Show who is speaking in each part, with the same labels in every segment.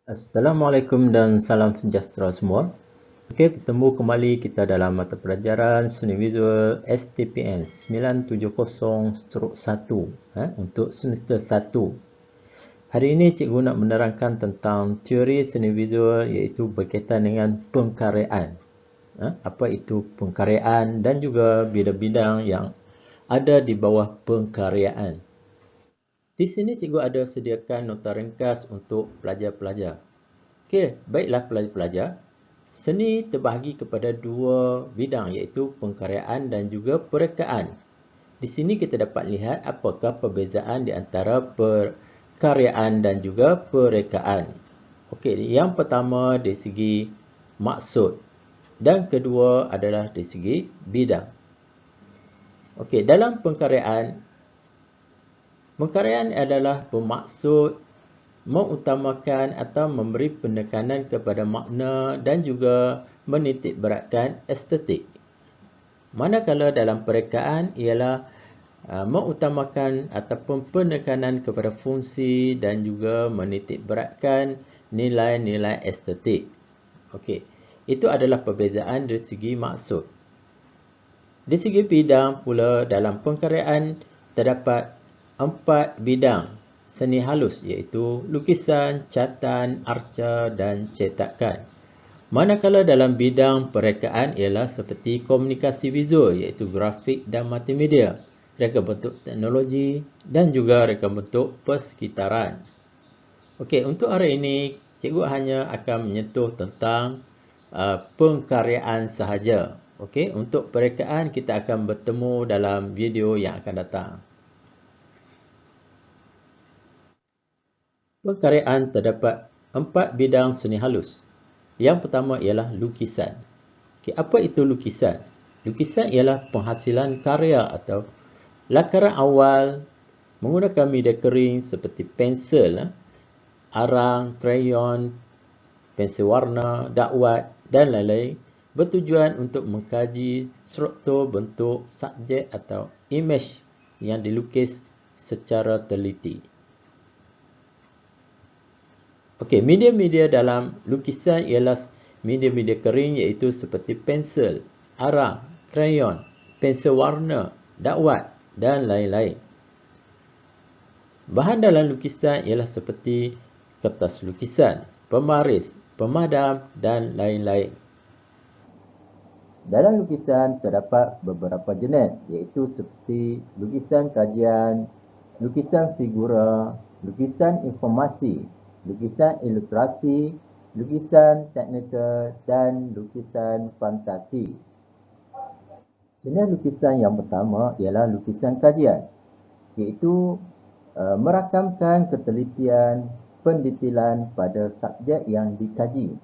Speaker 1: Assalamualaikum dan salam sejahtera semua. Okey, bertemu kembali kita dalam mata pelajaran Seni Visual STPN 970/1 untuk semester 1. Hari ini cikgu nak menerangkan tentang teori seni visual iaitu berkaitan dengan pengkaryaan. Apa itu pengkaryaan dan juga bidang-bidang yang ada di bawah pengkaryaan. Di sini cikgu ada sediakan nota ringkas untuk pelajar-pelajar. Okey, baiklah pelajar-pelajar. Seni terbahagi kepada dua bidang iaitu pengkaryaan dan juga perekaan. Di sini kita dapat lihat apakah perbezaan di antara perkaryaan dan juga perekaan. Okey, yang pertama dari segi maksud dan kedua adalah dari segi bidang. Okey, dalam pengkaryaan adalah bermaksud mengutamakan atau memberi penekanan kepada makna dan juga menitik beratkan estetik. Manakala dalam perekaan ialah mengutamakan ataupun penekanan kepada fungsi dan juga menitik beratkan nilai-nilai estetik. Okey, itu adalah perbezaan dari segi maksud. Di segi bidang pula dalam pengkaryaan terdapat 4 bidang seni halus iaitu lukisan, catan, arca dan cetakan. Manakala dalam bidang perekaan ialah seperti komunikasi visual iaitu grafik dan multimedia, reka bentuk teknologi dan juga reka bentuk persekitaran. Okey, untuk hari ini cikgu hanya akan menyentuh tentang pengkaryaan sahaja. Okey, untuk perekaan kita akan bertemu dalam video yang akan datang. Pengkaryaan terdapat 4 bidang seni halus. Yang pertama ialah lukisan. Okay, apa itu lukisan? Lukisan ialah penghasilan karya atau lakaran awal menggunakan media kering seperti pensel, arang, krayon, pensel warna, dakwat dan lain-lain bertujuan untuk mengkaji struktur bentuk subjek atau imej yang dilukis secara teliti. Okey, media-media dalam lukisan ialah media-media kering iaitu seperti pensel, arang, krayon, pensel warna, dakwat dan lain-lain. Bahan dalam lukisan ialah seperti kertas lukisan, pemaris, pemadam dan lain-lain. Dalam lukisan terdapat beberapa jenis iaitu seperti lukisan kajian, lukisan figura, lukisan informasi, lukisan ilustrasi, lukisan teknikal dan lukisan fantasi. Jenis lukisan yang pertama ialah lukisan kajian, iaitu merakamkan ketelitian, pendetailan pada subjek yang dikaji.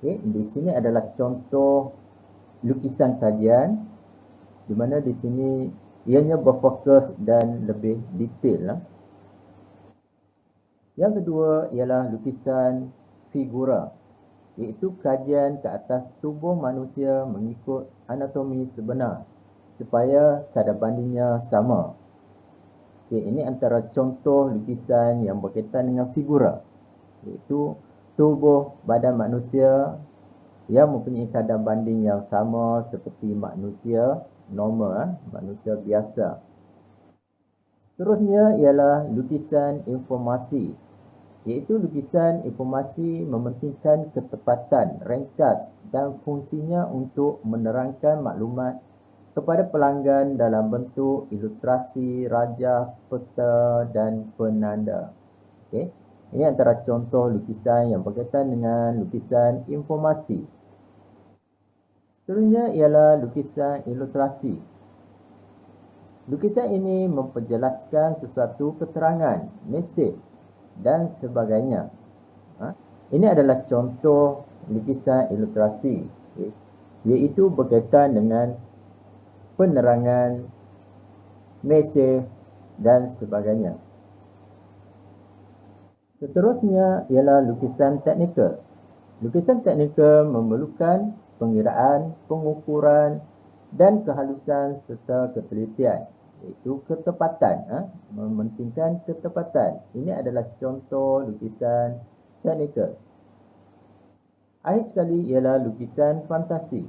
Speaker 1: Okay, di sini adalah contoh lukisan kajian, di mana di sini ianya berfokus dan lebih detail. Yang kedua ialah lukisan figura, iaitu kajian ke atas tubuh manusia mengikut anatomi sebenar supaya kadar bandingnya sama. Okay, ini antara contoh lukisan yang berkaitan dengan figura, iaitu tubuh badan manusia yang mempunyai kadar banding yang sama seperti manusia normal, manusia biasa. Seterusnya ialah lukisan informasi, iaitu lukisan informasi mementingkan ketepatan, ringkas dan fungsinya untuk menerangkan maklumat kepada pelanggan dalam bentuk ilustrasi, rajah, peta dan penanda. Okay. Ini antara contoh lukisan yang berkaitan dengan lukisan informasi. Seterusnya ialah lukisan ilustrasi. Lukisan ini memperjelaskan sesuatu keterangan, mesej dan sebagainya. Ini adalah contoh lukisan ilustrasi, iaitu berkaitan dengan penerangan, mesej dan sebagainya. Seterusnya ialah lukisan teknikal. Lukisan teknikal memerlukan pengiraan, pengukuran dan kehalusan serta ketelitian, iaitu ketepatan, mementingkan ketepatan. Ini adalah contoh lukisan technical. Akhir sekali ialah lukisan fantasi.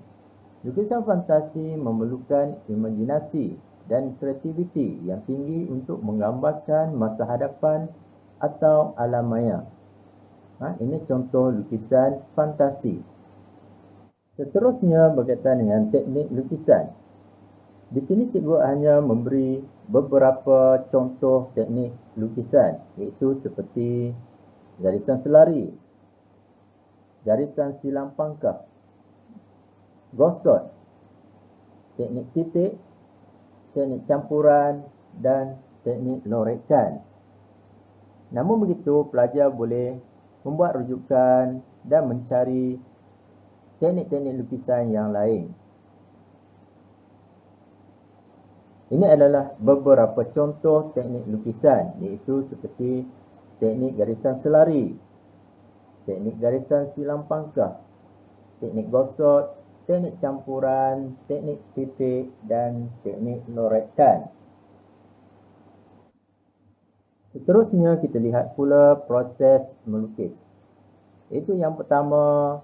Speaker 1: Lukisan fantasi memerlukan imajinasi dan kreativiti yang tinggi untuk menggambarkan masa hadapan atau alam maya. Ini contoh lukisan fantasi. Seterusnya berkaitan dengan teknik lukisan. Di sini cikgu hanya memberi beberapa contoh teknik lukisan, iaitu seperti garisan selari, garisan silang pangkah, gosot, teknik titik, teknik campuran dan teknik lorekan. Namun begitu, pelajar boleh membuat rujukan dan mencari teknik-teknik lukisan yang lain. Ini adalah beberapa contoh teknik lukisan, iaitu seperti teknik garisan selari, teknik garisan silang pangkah, teknik gosot, teknik campuran, teknik titik dan teknik lorekan. Seterusnya kita lihat pula proses melukis. Itu yang pertama,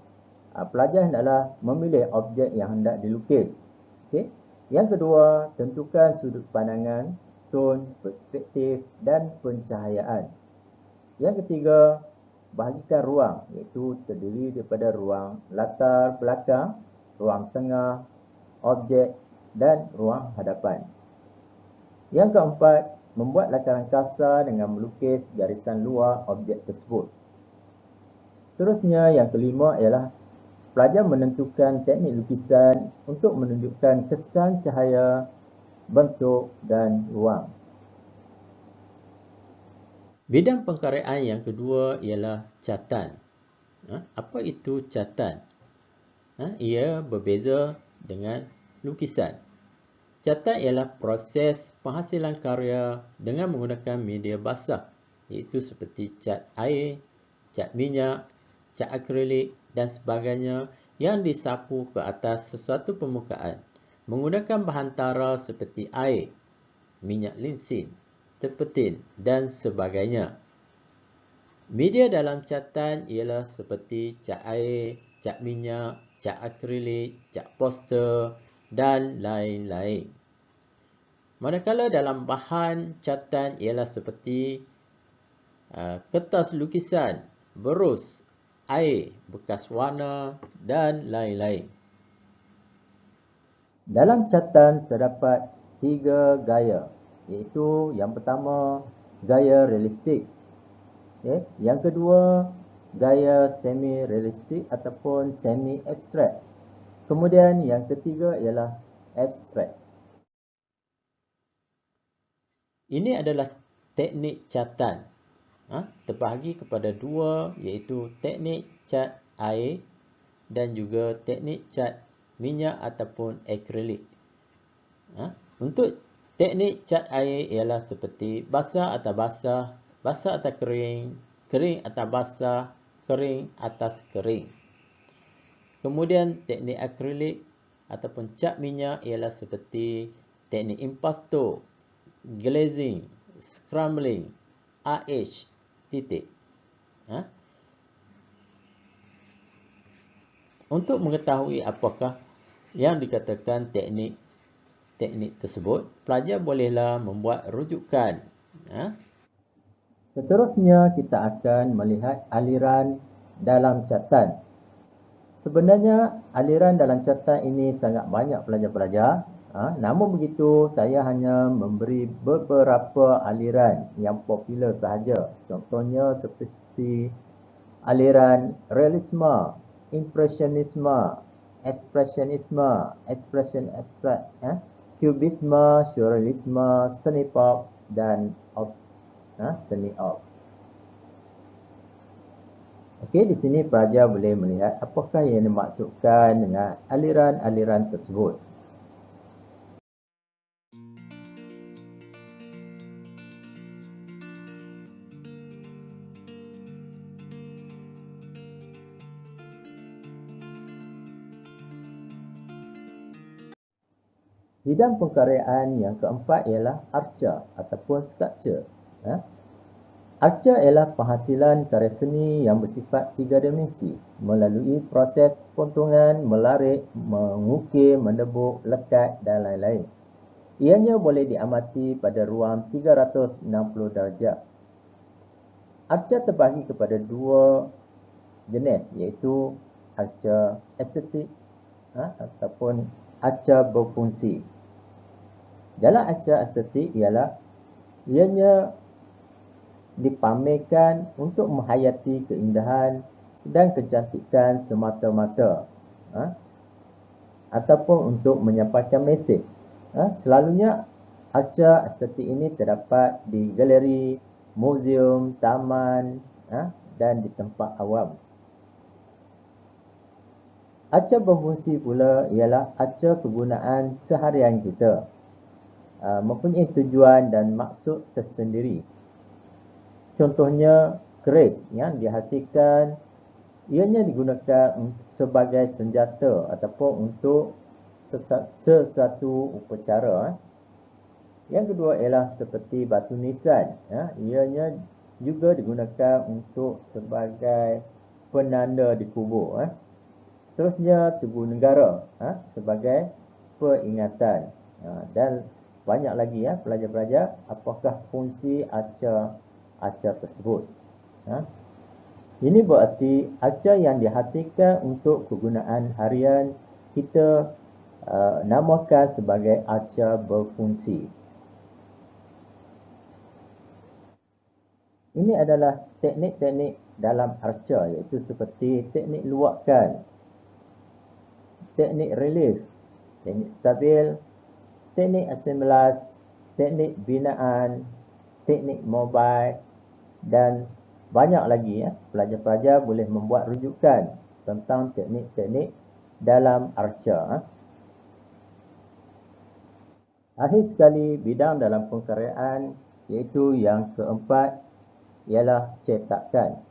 Speaker 1: pelajar hendaklah memilih objek yang hendak dilukis. Okey. Yang kedua, tentukan sudut pandangan, tone, perspektif dan pencahayaan. Yang ketiga, bahagikan ruang, iaitu terdiri daripada ruang latar belakang, ruang tengah, objek dan ruang hadapan. Yang keempat, membuat lakaran kasar dengan melukis garisan luar objek tersebut. Seterusnya, yang kelima ialah pelajar menentukan teknik lukisan untuk menunjukkan kesan cahaya, bentuk dan ruang. Bidang pengkaryaan yang kedua ialah catan. Apa itu catan? Ia berbeza dengan lukisan. Catan ialah proses penghasilan karya dengan menggunakan media basah, iaitu seperti cat air, cat minyak, cat akrilik dan sebagainya yang disapu ke atas sesuatu permukaan menggunakan bahantara seperti air, minyak linsin, terpentin dan sebagainya. Media dalam catan ialah seperti cat air, cat minyak, cat akrilik, cat poster dan lain-lain. Manakala dalam bahan catan ialah seperti kertas lukisan, berus, air, bekas warna dan lain-lain. Dalam catan terdapat 3 gaya, iaitu yang pertama gaya realistik, yang kedua gaya semi-realistik ataupun semi-abstrak, kemudian yang ketiga ialah abstrak. Ini adalah teknik catan, terbahagi kepada 2, iaitu teknik cat air dan juga teknik cat minyak ataupun akrilik. Untuk teknik cat air ialah seperti basah atas basah, basah atas kering, kering atas basah, kering atas kering. Kemudian teknik akrilik ataupun cat minyak ialah seperti teknik impasto, glazing, scrambling, RH, titik. Untuk mengetahui apakah yang dikatakan teknik tersebut, pelajar bolehlah membuat rujukan. Seterusnya kita akan melihat aliran dalam catan. Sebenarnya aliran dalam catan ini sangat banyak pelajar-pelajar. Namun begitu, saya hanya memberi beberapa aliran yang popular sahaja. Contohnya seperti aliran realisme, impresionisme, ekspresionisme, ekspresion abstrak, kubisme, surrealisme, seni pop dan seni op. Okey, di sini pelajar boleh melihat apakah yang dimaksudkan dengan aliran-aliran tersebut. Bidang pengkaryaan yang keempat ialah arca ataupun sculpture. Arca ialah penghasilan karya seni yang bersifat tiga dimensi melalui proses pontongan, melarik, mengukir, mendebuk, lekat dan lain-lain. Ianya boleh diamati pada ruang 360 darjah. Arca terbahagi kepada dua jenis iaitu arca estetik ataupun arca berfungsi. Dalam arca estetik ialah ianya dipamerkan untuk menghayati keindahan dan kecantikan semata-mata ataupun untuk menyampaikan mesej. Selalunya arca estetik ini terdapat di galeri, muzium, taman dan di tempat awam. Arca berfungsi pula ialah arca kegunaan seharian kita. Mempunyai tujuan dan maksud tersendiri. Contohnya keris yang dihasilkan ianya digunakan sebagai senjata ataupun untuk sesuatu upacara. Yang kedua ialah seperti batu nisan. Ianya juga digunakan untuk sebagai penanda di kubur. Seterusnya tugu negara sebagai peringatan. Dan banyak lagi pelajar-pelajar apakah fungsi arca tersebut. Ini berarti arca yang dihasilkan untuk kegunaan harian kita namakan sebagai arca berfungsi. Ini adalah teknik-teknik dalam arca iaitu seperti teknik luakan, teknik relief, teknik stabil, teknik assemblage, teknik binaan, teknik mobile dan banyak lagi. Pelajar-pelajar boleh membuat rujukan tentang teknik-teknik dalam arca. Akhir sekali, bidang dalam pengkaryaan iaitu yang keempat ialah cetakan.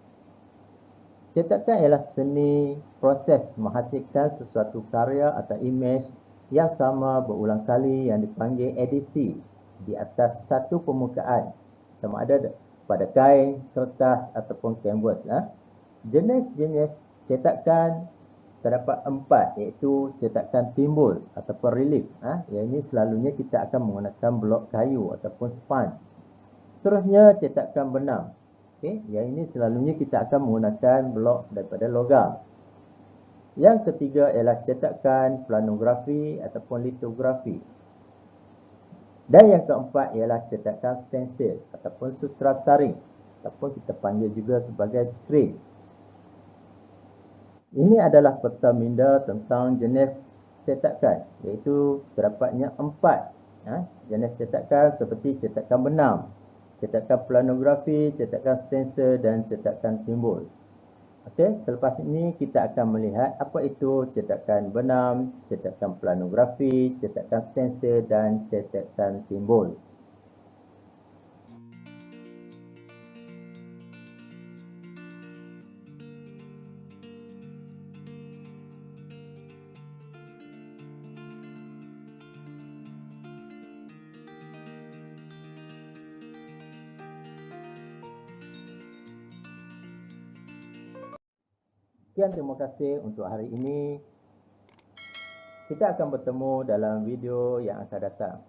Speaker 1: Cetakan ialah seni proses menghasilkan sesuatu karya atau imej yang sama berulang kali yang dipanggil edisi di atas satu permukaan, sama ada pada kain, kertas ataupun kanvas. Jenis-jenis cetakan terdapat 4 iaitu cetakan timbul ataupun relief. Yang ini selalunya kita akan menggunakan blok kayu ataupun span. Seterusnya cetakan benang. Yang ini selalunya kita akan menggunakan blok daripada logam. Yang ketiga ialah cetakan planografi ataupun litografi. Dan yang keempat ialah cetakan stensil ataupun sutra saring ataupun kita panggil juga sebagai screen. Ini adalah peta minda tentang jenis cetakan iaitu terdapatnya 4 jenis cetakan seperti cetakan benang, cetakan planografi, cetakan stensil dan cetakan timbul. Selepas ini kita akan melihat apa itu cetakan benang, cetakan planografi, cetakan stensil dan cetakan timbul. Sekian, terima kasih untuk hari ini. Kita akan bertemu dalam video yang akan datang.